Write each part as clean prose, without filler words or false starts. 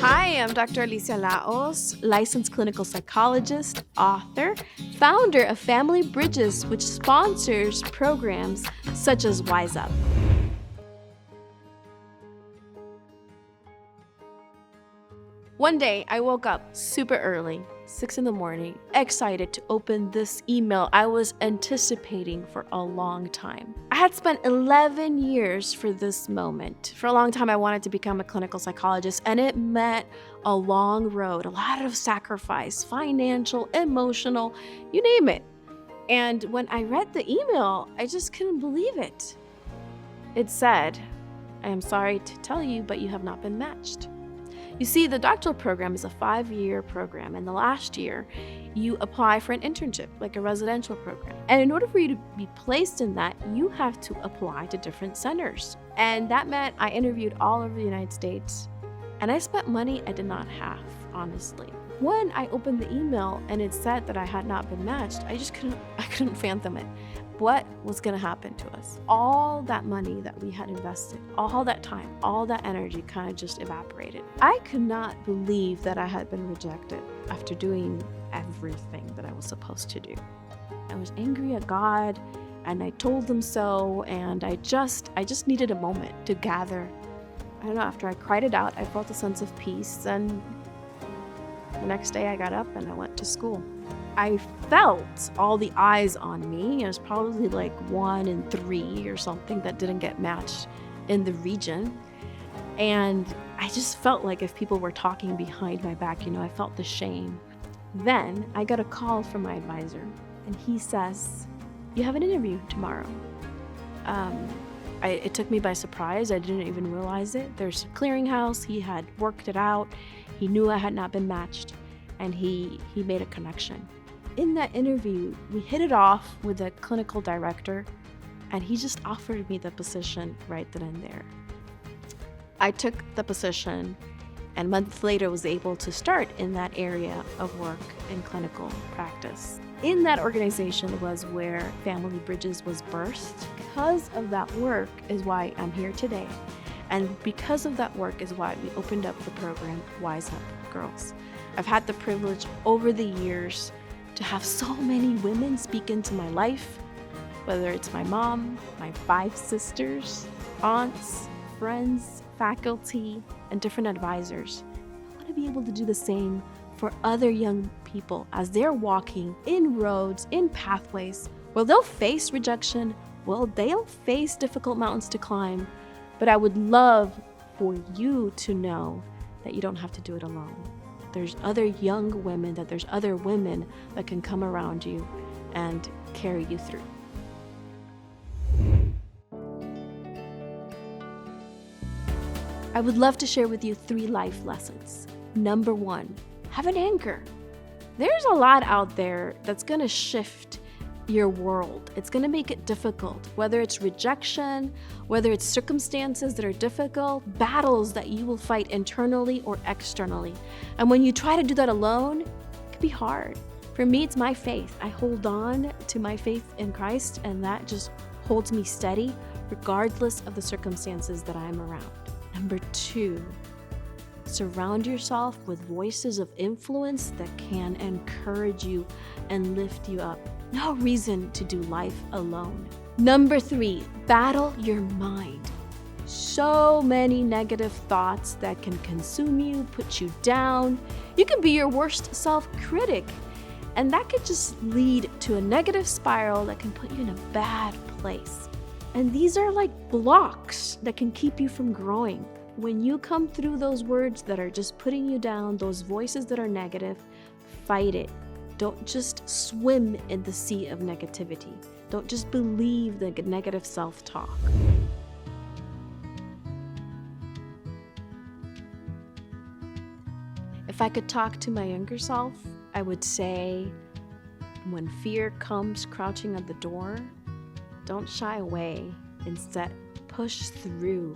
Hi, I'm Dr. Alicia La Hoz, licensed clinical psychologist, author, founder of Family Bridges, which sponsors programs such as Wise Up. One day, I woke up super early, 6 in the morning, excited to open this email I was anticipating for a long time. I had spent 11 years for this moment. For a long time, I wanted to become a clinical psychologist, and it meant a long road, a lot of sacrifice, financial, emotional, you name it. And when I read the email, I just couldn't believe it. It said, "I am sorry to tell you, but you have not been matched." You see, the doctoral program is a 5-year program, and the last year, you apply for an internship, like a residential program. And in order for you to be placed in that, you have to apply to different centers. And that meant I interviewed all over the United States, and I spent money I did not have, honestly. When I opened the email and it said that I had not been matched, I couldn't fathom it. What was gonna happen to us? All that money that we had invested, all that time, all that energy kind of just evaporated. I could not believe that I had been rejected after doing everything that I was supposed to do. I was angry at God, and I told them so, and I just needed a moment to gather. I don't know, after I cried it out, I felt a sense of peace, and the next day I got up and I went to school. I felt all the eyes on me. It was probably like 1 in 3 or something that didn't get matched in the region. And I just felt like if people were talking behind my back, I felt the shame. Then I got a call from my advisor, and he says, "You have an interview tomorrow." It took me by surprise. I didn't even realize it. There's a clearinghouse. He had worked it out. He knew I had not been matched, and he made a connection. In that interview, we hit it off with the clinical director, and he just offered me the position right then and there. I took the position, and months later was able to start in that area of work in clinical practice. In that organization was where Family Bridges was birthed. Because of that work is why I'm here today. And because of that work is why we opened up the program Wise Up Girls. I've had the privilege over the years to have so many women speak into my life, whether it's my mom, my 5 sisters, aunts, friends, faculty, and different advisors. I want to be able to do the same for other young people as they're walking in roads, in pathways where they'll face rejection, they'll face difficult mountains to climb, but I would love for you to know that you don't have to do it alone. There's other young women, that there's other women that can come around you and carry you through. I would love to share with you 3 life lessons. Number 1, have an anchor. There's a lot out there that's gonna shift your world. It's gonna make it difficult, whether it's rejection, whether it's circumstances that are difficult, battles that you will fight internally or externally. And when you try to do that alone, it can be hard. For me, it's my faith. I hold on to my faith in Christ, and that just holds me steady regardless of the circumstances that I'm around. Number 2, surround yourself with voices of influence that can encourage you and lift you up. No reason to do life alone. Number 3, battle your mind. So many negative thoughts that can consume you, put you down. You can be your worst self-critic, and that could just lead to a negative spiral that can put you in a bad place. And these are like blocks that can keep you from growing. When you come through those words that are just putting you down, those voices that are negative, fight it. Don't just swim in the sea of negativity. Don't just believe the negative self-talk. If I could talk to my younger self, I would say, when fear comes crouching at the door, don't shy away. Instead, push through.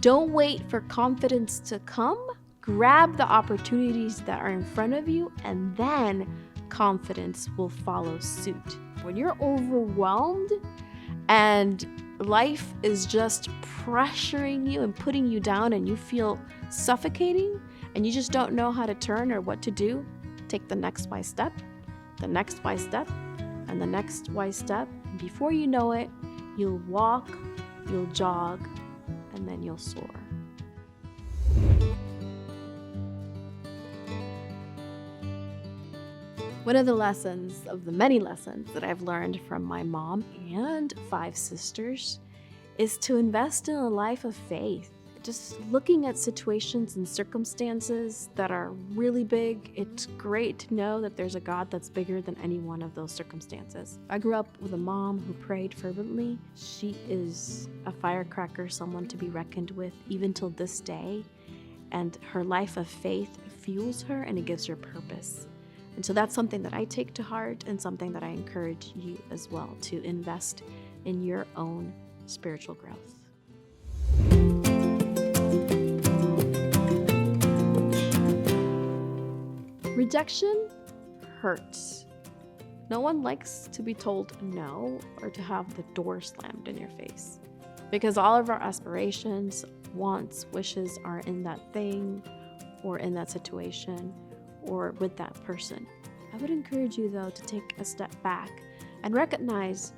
Don't wait for confidence to come. Grab the opportunities that are in front of you, and then confidence will follow suit. When you're overwhelmed and life is just pressuring you and putting you down and you feel suffocating and you just don't know how to turn or what to do, take the next wise step, the next wise step, and the next wise step. And before you know it, you'll walk, you'll jog, and then you'll soar. One of the lessons of the many lessons that I've learned from my mom and 5 sisters is to invest in a life of faith. Just looking at situations and circumstances that are really big, it's great to know that there's a God that's bigger than any one of those circumstances. I grew up with a mom who prayed fervently. She is a firecracker, someone to be reckoned with even till this day. And her life of faith fuels her and it gives her purpose. And so that's something that I take to heart and something that I encourage you as well to invest in your own spiritual growth. Rejection hurts. No one likes to be told no or to have the door slammed in your face because all of our aspirations, wants, wishes are in that thing or in that situation or with that person. I would encourage you though to take a step back and recognize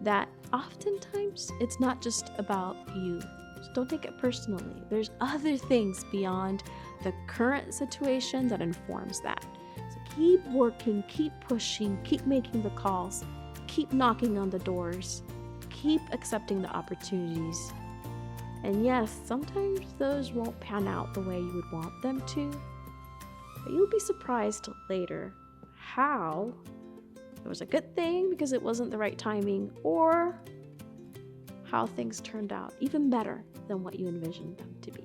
that oftentimes it's not just about you. So don't take it personally. There's other things beyond the current situation that informs that. So keep working, keep pushing, keep making the calls, keep knocking on the doors, keep accepting the opportunities. And yes, sometimes those won't pan out the way you would want them to. But you'll be surprised later how it was a good thing because it wasn't the right timing, or how things turned out even better than what you envisioned them to be.